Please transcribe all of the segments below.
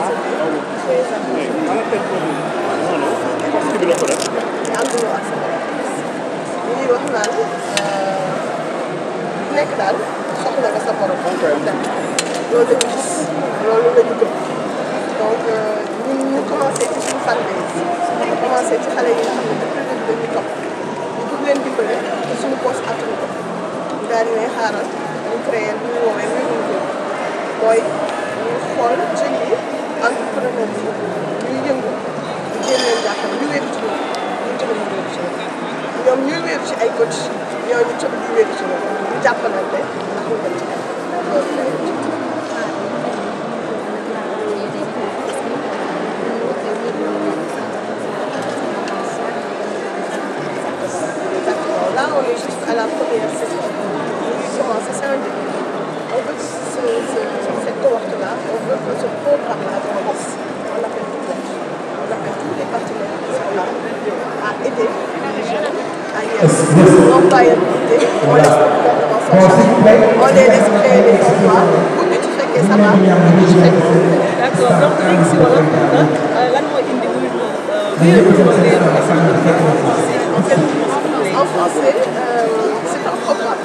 résolus, très appréciés. te ànduloo ak sama li ñuy wax naan nekk daal soxla nga sa borom. loolu la ñu gis loolu la ñu gëm donc ñun ñu commencé ci suñu fanbase ñu commencé ci xale yi nga xam ne depuis le début dañuy topp ñu bëgg leen dimbale te suñu poche attanu ko ñu daal di ne xaaral ñu créé lu ñu woowee mbirum góor mooy ñu xool jeunes yi entrepreneur yi ñuy yëngu ñu jéem leen jàppale ñu wéeru ci ñoom ñu tamit ñu wéeru ci ñoom ñoom ñuy wéeru ci ay coach ñooñu tamit ñu wéeru ci ñoom ñu jàppalante ndax ñu dem ci kanam loolu la ñu Là, on est juste à la première session. C'est un début. On veut que cette cohorte-là, on veut que ce programme-là grandisse. On l'appelle tout le monde. On appelle tous les partenaires qui sont là à aider les jeunes à y être. L'employabilité, on laisse le gouvernement s'en charger. On les laisse créer des emplois. Pour que tu fais que ça va, pour que tu fais que ça va. D'accord. Donc, si on a lan mooy indi en français, c'est un programme.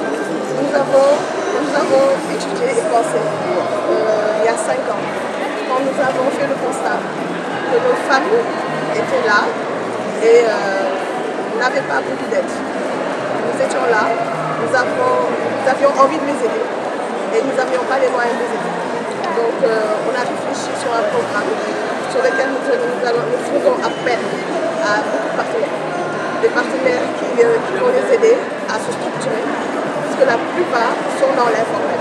Nous avons étudié et pensé il y a 5 ans, quand nous avons fait le constat que nos familles étaient là et n'avaient pas beaucoup d'aide. Nous étions là, nous avions envie de les aider et nous n'avions pas les moyens de les aider. Donc on a réfléchi sur un programme sur lequel nous faisons appel à beaucoup de partenaires. Des partenaires qui vont les aider à se structurer, parce que la plupart sont dans l'informel.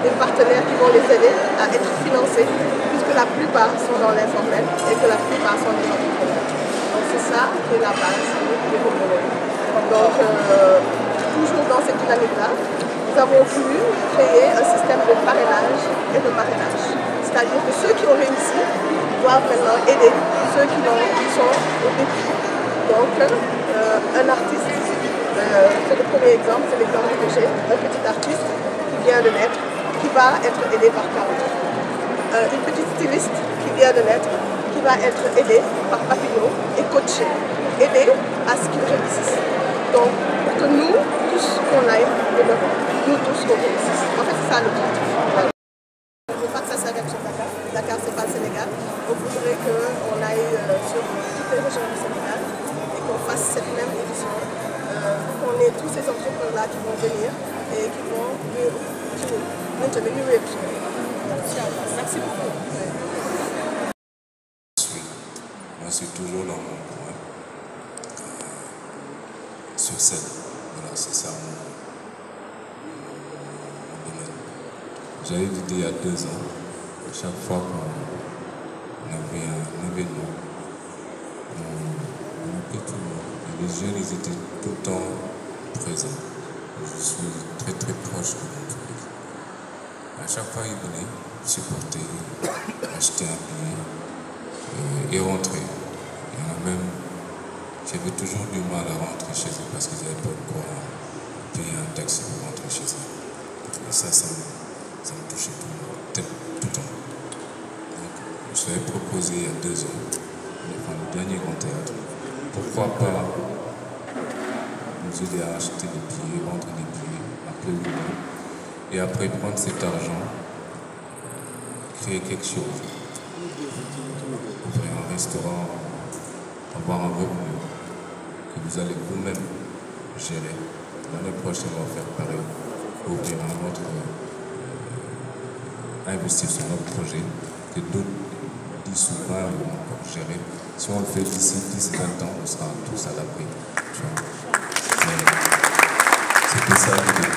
Des partenaires qui vont les aider à être financés, puisque la plupart sont dans l'informel et que la plupart sont des entrepreneurs. Donc c'est ça qui est la base des communautés. Donc toujours dans cette dynamique-là, nous avons voulu créer un système de parrainage et de parrainage. C'est-à-dire que ceux qui ont réussi doivent maintenant aider ceux qui sont au début. Donc, un artiste, c'est le premier exemple, c'est l'exemple que j'ai, un petit artiste qui vient de naître, qui va être aidé par Caroline. Une petite styliste qui vient de naître, qui va être aidée par Papillon et coachée, aidée à ce qu'il réussisse. Donc, pour que nous, tous, qu'on aille de l'Europe, nous tous, qu'on réussisse. En fait, c'est ça l'objectif. Il ne faut pas que ça s'arrête sur Dakar. Dakar, c'est pas le Sénégal. On voudrait qu'on aille sur toutes les régions du Sénégal. Qu'on fasse cette même édition, qu'on ait tous ces entrepreneurs-là qui vont venir et qui vont maintenir. Merci beaucoup. Moi, je suis toujours dans mon coin, sur scène. Voilà, c'est ça mon domaine. J'avais dit il y a 2 ans, chaque fois qu'on avait un événement, les jeunes, ils étaient tout le temps présents. Je suis très très proche de mon public. À chaque fois, ils venaient supporter, acheter un billet et rentrer. Il y en a même qui avaient toujours du mal à rentrer chez eux parce qu'ils n'avaient pas de quoi payer un taxi pour rentrer chez eux. Et ça me touchait tout le temps. Donc, je l'avais proposé il y a 2 ans, de faire le dernier grand théâtre. Pourquoi pas nous aider à acheter des billets, vendre des billets, appeler le nom, et après prendre cet argent, créer quelque chose, ouvrir un restaurant, avoir un revenu que vous allez vous-même gérer. L'année prochaine, on va faire pareil, ouvrir un autre, investir sur notre projet, que d'autres 10 ou 20 vont encore gérer. Si on le fait d'ici 10-20 ans, on sera tous à l'abri. C'était ça l'idée.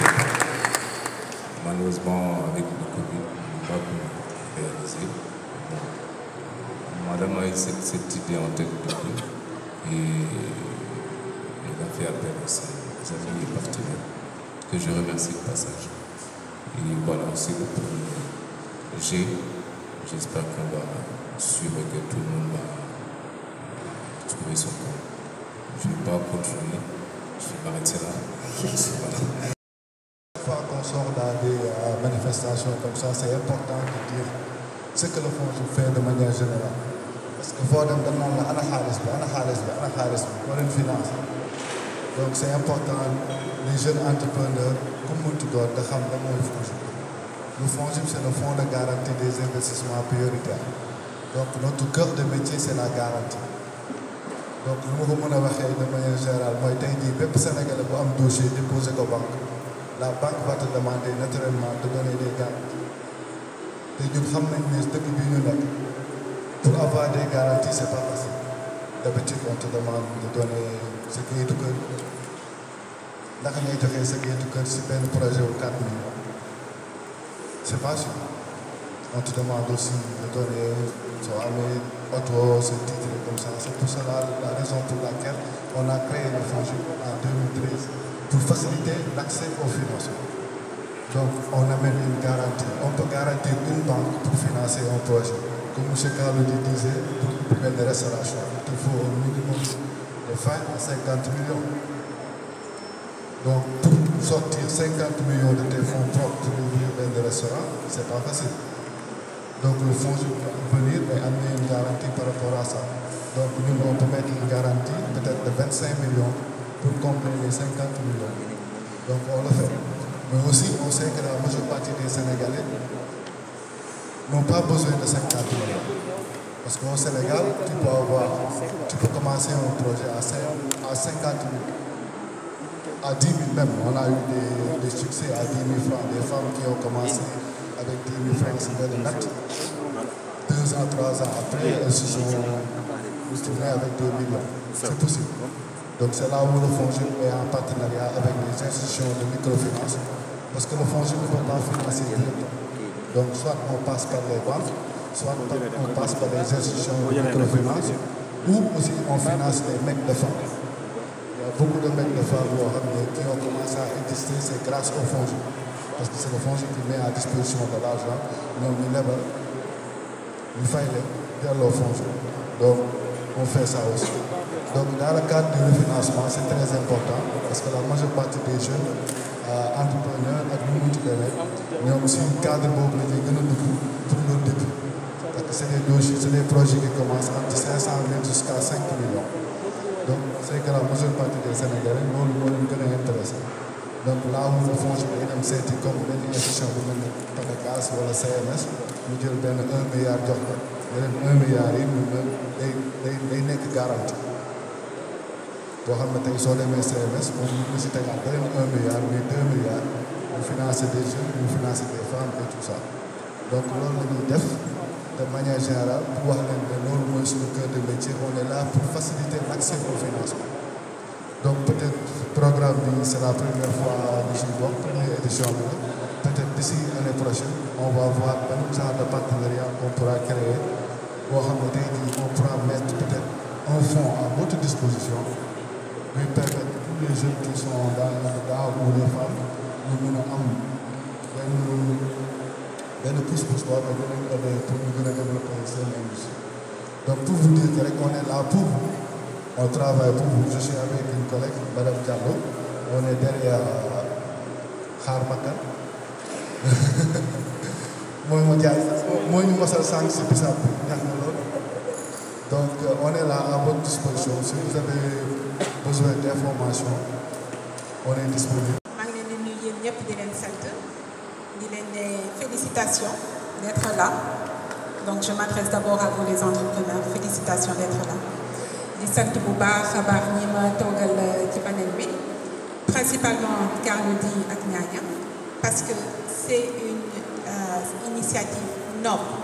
Malheureusement, avec le Covid, on n'a pas pu réaliser. Madame a eu cette idée en tête depuis et elle a fait appel à ses amis et partenaires, que je remercie de passage. Et voilà, c'est le premier G. J'espère qu'on va suivre, que tout le monde va trouver son compte. Je ne vais pas continuer, je vais m'arrêter là. Voilà. Chaque fois qu'on sort dans des manifestations comme ça, c'est important de dire ce que le fonds fait de manière générale. Parce que foo dem dañ naan la ana xaalis bi moo leen finance. Donc c'est important les jeunes entrepreneurs comme mu tuddoon nga xam lan mooy FONGIP. Le FONGIP c'est le fonds de garantie des investissements prioritaires. Donc notre cœur de métier c'est la garantie. Donc lu ma ko mën a waxee de manière générale mooy tey jii bépp Sénégalais bu am dossier déposé ko banque la banque va te demander naturellement de donner des garanties. te ñun xam nañ ne dëkk bi ñu nekk pour avoir des garanties c'est pas facile. D'habitude on te demande de donner sa kayitu kër naka ngay joxee sa kayitu kër si benn projet wu 4 millions c'est pas sûr. On te demande aussi de donner soo amee oto sa titre comme ça. C'est pour cela la raison pour laquelle on a créé le FONGIP en 2013 pour faciliter l'accès au financement. Donc on amène une garantie. On peut garantir une banque pour financer un projet. Comme M. Carlo disait, pour une restauration, il faut un minimum de 20 à 50 millions. Donc pour sortir 50 millions de tes fonds propres pour ouvrir un restaurant, c'est pas facile. Donc le FONGIP peut venir et amener une garantie par rapport à ça. Donc nous, on peut mettre une garantie peut-être de 25 millions pour combler les 50 millions. Donc on le fait. Mais aussi, on sait que la majeure partie des Sénégalais n'ont pas besoin de 50 millions. Parce qu'au Sénégal, tu peux commencer un projet à 50 000, à 10 000 même. On a eu des succès à 10 000 francs, des femmes qui ont commencé avec 10 000 francs, c'est de net. 2 ans, 3 ans après, elles se sont tournées avec 2 millions. C'est possible. Donc c'est là où le FONGIP est en partenariat avec les institutions de microfinance. Parce que le FONGIP ne peut pas financer directement. Donc soit on passe par les banques, soit on passe par les institutions de microfinance, ou aussi on finance les mecs de femmes. Il y a beaucoup de mecs de femmes qui ont commencé à exister, c'est grâce au FONGIP. Parce que c'est le FONGIP qui met à disposition de l'argent, ñoom ñu lebal ñu fay leen delloo FONGIP. Donc on fait ça aussi. Donc dans le cadre du refinancement, c'est très important parce que la majeure partie des jeunes entrepreneurs ak ñu munti demee ñoom si cadre boobu la ñuy gën a dugg pour leur début. Parce que c'est des dossiers, c'est des projets qui commencent entre 500 000 jusqu'à 5 millions. Donc c'est que la majeure partie des Sénégalais loolu moo leen gën a intéressé. Donc là où le FONGIP day dem seeti comme benn institution bu mel ne PACAS wala CMS ñu jël benn 1 milliard jox ko yeneen 1 milliard yi ñu day nekk garantie boo xam ne tey soo demee CMS moom ñu si tegaat beneen 1 milliard mais 2 milliards ñu financer des jeunes ñu financer des femmes et tout ça. Donc loolu la ñuy def de manière générale pour wax leen ne loolu mooy suñu cœur de métier. On est là pour faciliter l'accès au financement. Donc peut-être programme bi c'est la première fois ñu siy bokk première édition bi la peut-être d'ici l'année prochaine on va voir ban genre de partenariat qu'on pourra créer boo xam ne tey jii on pourra mettre peut-être un fonds à votre disposition lui permettre tous les jeunes qui sont dans ou les femmes ñu mën a am benn pousse-pousse boo xam ne dinañ aider pour ñu gën a développer seen industrie. Donc pour vous dire que rek on est là pour vous. On travaille pour vous. Je suis avec une collègue, Madame Diallo. On est derrière Kharmakan. Moi, nous sommes 5 si bisab. Donc, on est là à votre disposition. Si vous avez besoin d'informations, on est disponible. Félicitations d'être là. Donc, je m'adresse d'abord à vous les entrepreneurs. Félicitations d'être là. di sant bu baax a baax ñi ma toogal ci panel bi principalement Carlo Di ak Ñaaña parce que c'est une initiative noble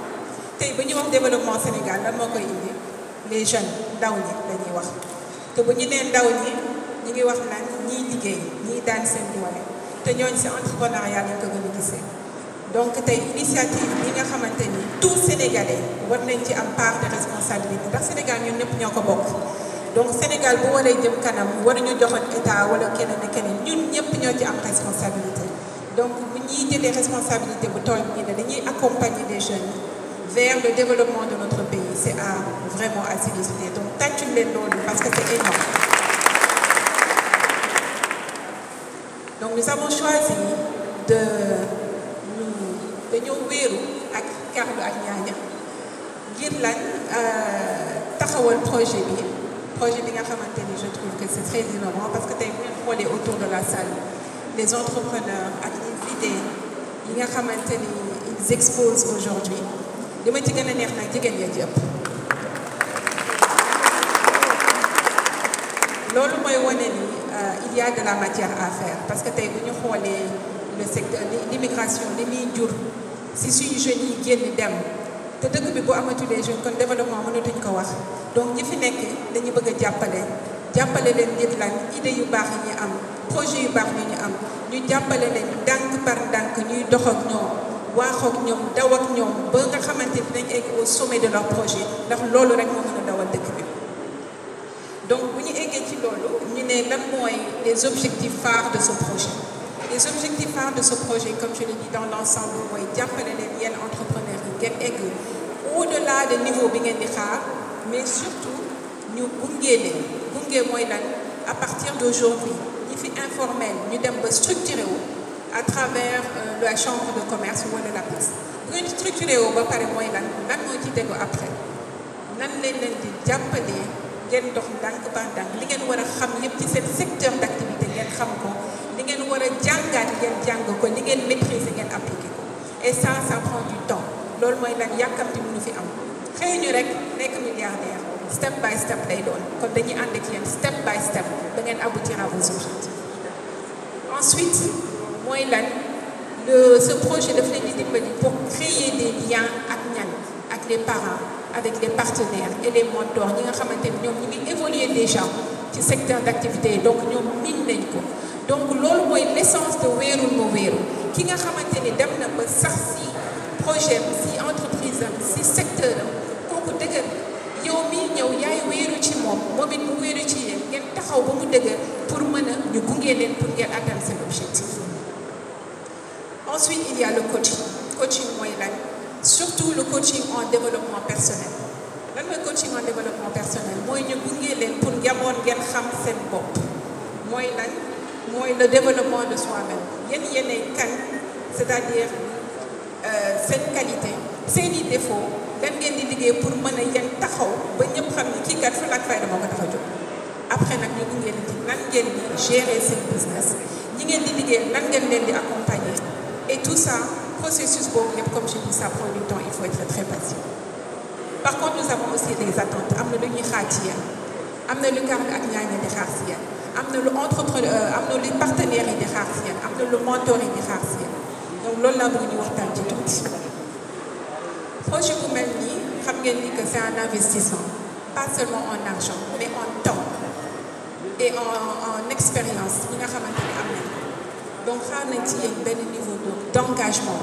tey ba ñu wax développement Sénégal lan moo koy indi les jeunes ndaw ñi dañuy wax te bu ñu nee ndaw ñi ñu ngi wax naan ñiy liggéey ñiy daan seen doole te ñooñu ci entrepreneuriat lañ ko gën a gisee donc tey initiative bi nga xamante ni tout Sénégalais war nañ ci am part de responsabilité ndax Sénégal ñun ñëpp ñoo ko bokk donc Sénégal bu waree jëm kanam waruñu joxoon état wala keneen ak keneen ñun ñëpp ñoo ci am responsabilité donc bu ñuy jëlee responsabilité bu toll nii dañuy accompagner les jeunes vers le développement de notre pays c'est à vraiment à féliciter donc tàccul leen loolu parce que c'est énorme donc nous avons choisi de dañoo wéeru ak Carlo ak Ñaaña ngir lan taxawal projet bi nga xamante ni je trouve que c'est très innovant parce que tey bu ngeen xoolee autour de la salle les entrepreneurs ak les idées yi nga xamante ni ils exposent aujourd'hui li ma ci gën a neex nag jigéen ya ci ëpp loolu mooy wane ni il y a de la matière à faire parce que tey bu ñu xoolee le secteur l'immigration li muy jur si suñu jeunes yi génn dem te dëkk bi bu amatulee jeunes kon développement mënatuñ ko wax donc ñi fi nekk dañu bëgg a jàppale leen ngir lan idée yu baax yi ñu am projet yu baax yi ñu am ñu jàppale leen ndànk par ndànk ñuy dox ak ñoom waax ak ñoom daw ak ñoom ba nga xamante ni dañ egg au sommet de leur projet ndax loolu rek moo mën a dawal dëkk bi donc bu ñu eggee ci loolu ñu ne lan mooy les objectifs phares de ce projet les objectifs phares de ce projet comme je l'ai dit dans l'ensemble mooy jàppale leen yenn entrepreneurs yi ngeen egg au-delà de niveau bi ngeen di xaar mais surtout ñu gunge mooy lan à partir d'aujourd'hui ñi fi informel ñu dem ba structuré wu à travers la chambre de commerce wala la PIX bu ngeen structuré wu ba pare mooy lan moo ci tegu après nan leen di jàppalee ngeen dox ndànk ba ndànk li ngeen war a xam yëpp ci seen secteur d'activité ngeen xam ko li ngeen war a jàngaat ngeen jàng ko li ngeen maîtriser ngeen appliquer ko et ça prend du temps loolu mooy lan yàkkamti mënu fi am xëy ñu rek nekk milliardaire step by step lay doon kon dañuy ànd ak yéen step by step da ngeen aboutir à vos objectifs ensuite mooy lan ce projet daf leen di dimbali pour créer des liens ak ñan ak les parents avec les partenaires et les mentors ñi nga xamante ni ñoom ñu ngi évoluer déjà ci secteur d'activité yi donc ñoom miin nañ ko donc loolu mooy l'essence de wéerul ma wéeru ki nga xamante ni dem na ba sax si projet am si entreprise am si secteur am kooku dëgër yow mii ñëw yaay wéeru ci moom it mu wéeru ci yéen ngeen taxaw ba mu dëgër pour mën a ñu gunge leen pour ngeen atteindre seen objectif ensuite il y a le coaching mooy lan surtout le coaching en développement personnel lan mooy coaching en développement personnel mooy ñu gunge leen pour njaboot ngeen xam seen bopp mooy lan mooy le développement de soi-même yéenay kan c'est-à-dire seen qualité seeni défaut lan ngeen di liggéey pour mën a yéen taxaw ba ñëpp xam ni kii kat fu laak fayda moo ko tax a jóg après nag ñu gunge leen ci nan ngeen di gérer seen business ñi ngeen di liggéey nan ngeen leen di accompagner et tout ça processus boobu yëpp comme je dis ça prend du temps il faut être très patient par contre nous avons aussi des attentes am na lu ñuy xaar ci yéen am na lu Carlo ak Ñaaña di xaar ci yéen am na lu entrepreneur am na lu partenaires yi di xaar ci yéen am na lu mentor yi di xaar ci yéen donc loolu laa bëgg ñu waxtaan ci tuuti projet bu mel nii xam ngeen ni que c'est un investissement pas seulement en argent mais en temps et en expérience yi nga xamante ne am nañ donc xaar nañ ci yéen benn niveau d'engagement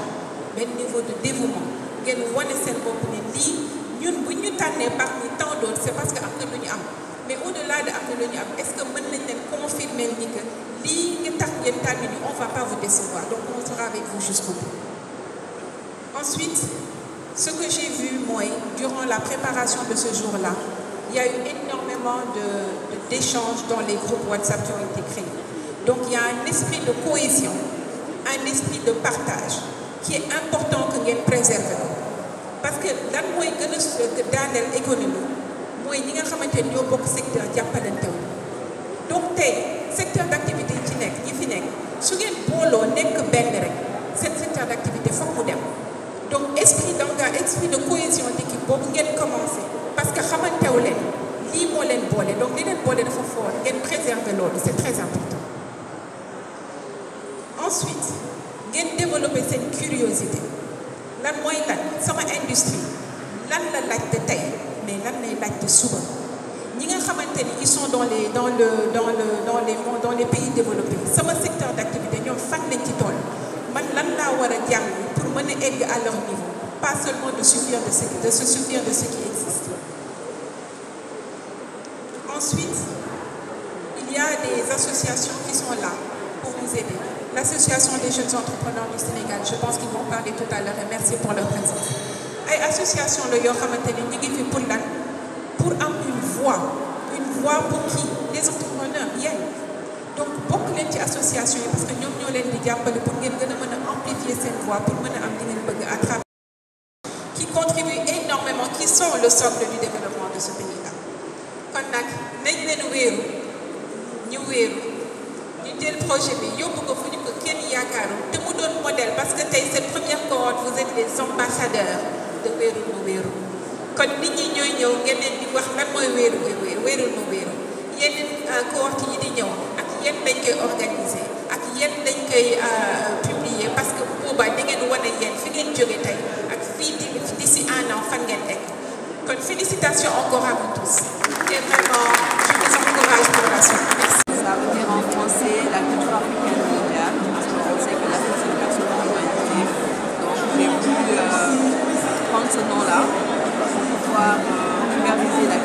benn niveau de dévouement ngeen wane seen bopp ne lii ñun bu ñu tànnee parmi tant d'autres c'est parce que am na lu ñu am mais au-delà de am na lu ñu am est-ce que mën nañ leen confirmer ni que lii nga tax ngeen tànn ñu on va pas vous décevoir donc on sera avec vous jusqu'au bout. Ensuite ce que j'ai vu mooy durant la préparation de ce jour-là il y a eu énormément d'échanges dans les groupes WhatsApp qui ont été créés donc il y a un esprit de cohésion un esprit de partage qui est important que ngeen préserver ko parce que lan mooy gën a daaneel économie mooy ñi nga xamante ni ñoo bokk secteur jàppalante wu donc tey secteur d'activité yi ci nekk ñi fi nekk su ngeen booloo nekk benn rek seen secteur d'activité foog mu dem donc esprit de cohésion d'équipe boobu ngeen commencé parce que xamantewu leen lii moo leen boole donc li leen boole dafa fort ngeen préserver loolu c'est très important ensuite ngeen développer seen curiosité lan mooy lan sama industrie lan la laajte tey mais lan lay laajte suba ñi nga xamante ni ils sont dans les pays développés sama secteur d'activité ñoom fan lañ ci toll man lan laa war a jàng pour mën a egg à leur niveau pas seulement de se suffire de ce qui existe. Ensuite il y a des associations qui sont là pour nous aider. L'association des jeunes entrepreneurs du Sénégal je pense qu'ils vont parler tout à l'heure et merci pour leur présence ay association la yoo xamante ni ñu ngi fi pour lan pour am une voix pour qui les entrepreneurs yéen donc bokk leen ci association yi parce que ñoom ñoo leen di jàppale pour ngeen gën a mën a amplifier seen voix pour mën a am li ngeen bëgg à travers qui contribuent énormément qui sont le socle du développement de ce pays-là kon nag nañ leen wéeru ñu jël projet bi yóbbu ko fu ñu ko kenn yaakaaru te mu doon modèle parce que tey cette première cohorte vous êtes les ambassadeurs de wéeru mu wéeru kon nit ñi ñooy ñëw ngeen leen di wax lan mooy wéeru mu wéeru yeneen cohorte yi di ñëw ak yéen lañ koy organiser ak yéen lañ koy publier parce que boobaa da ngeen wane yéen fi ngeen jóge tey ak fii d'ici un an fan ngeen nekk kon félicitations encore à vous tous et vraiment je vous encourage pour la suite. Merci. Ça veut dire en français la culture africaine mondiale, parce qu'on sait que l'Afrique c'est une nation de l'humanité. Donc j'ai voulu prendre ce nom-là pour pouvoir superviser la